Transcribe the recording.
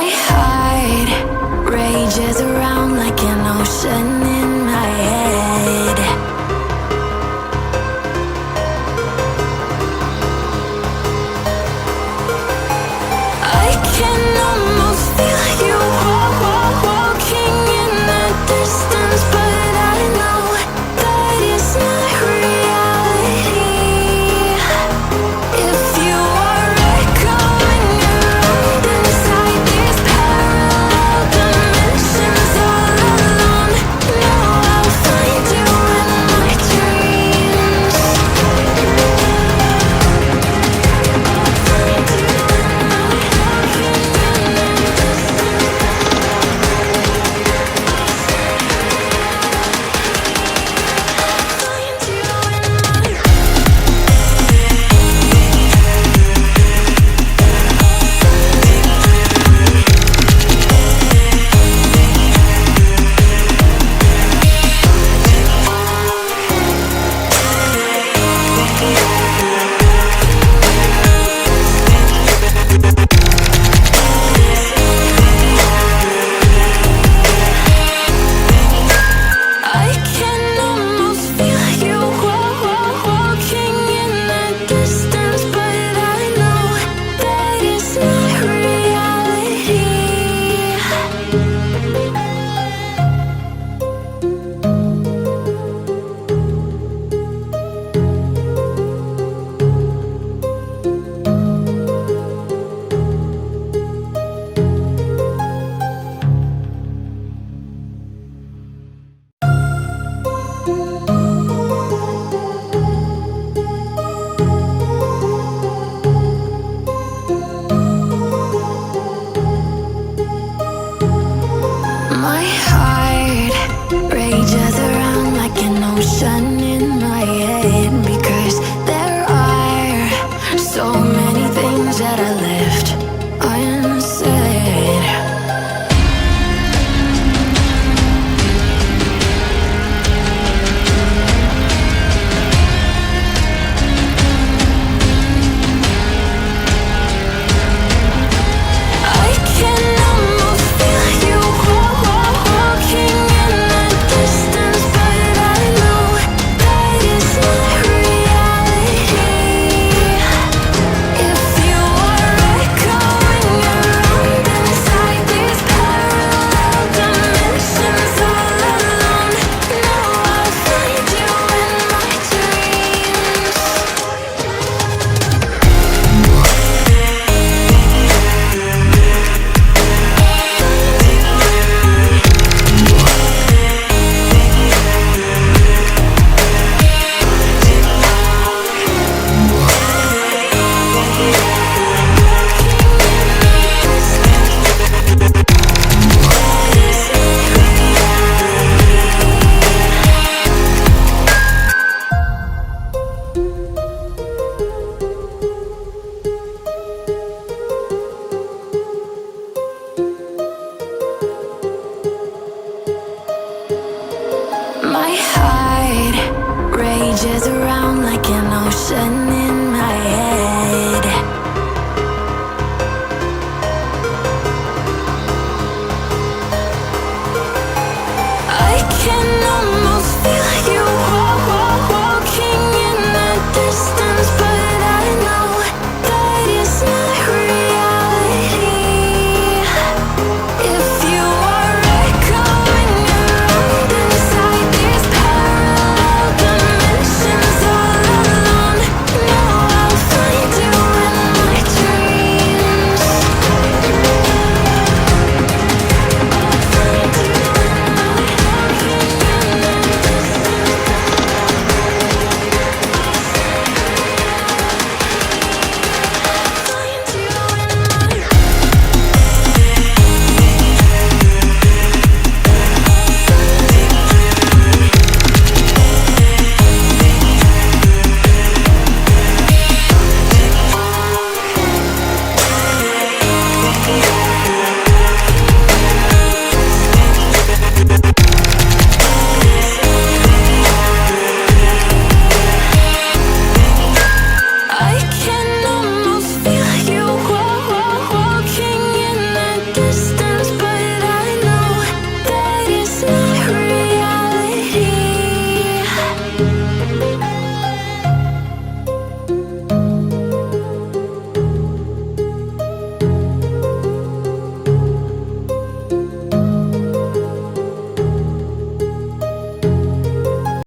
My heart rages around like an ocean in my head. I can almost feel you walking in the distance, but I know that it's not reality. If you are echoing around inside these parallel dimensions all alone, know I'll find you in my dreams. I can almost feel you walking in the distance, but I know that it's not reality. My heart rages around like an ocean in my head, because there are so many things that I left unsaid. I can almost feel you walking in the distance, but I know that it's not reality. If you are echoing around inside these parallel dimensions all alone, know I'll find you in my dreams. My heart rages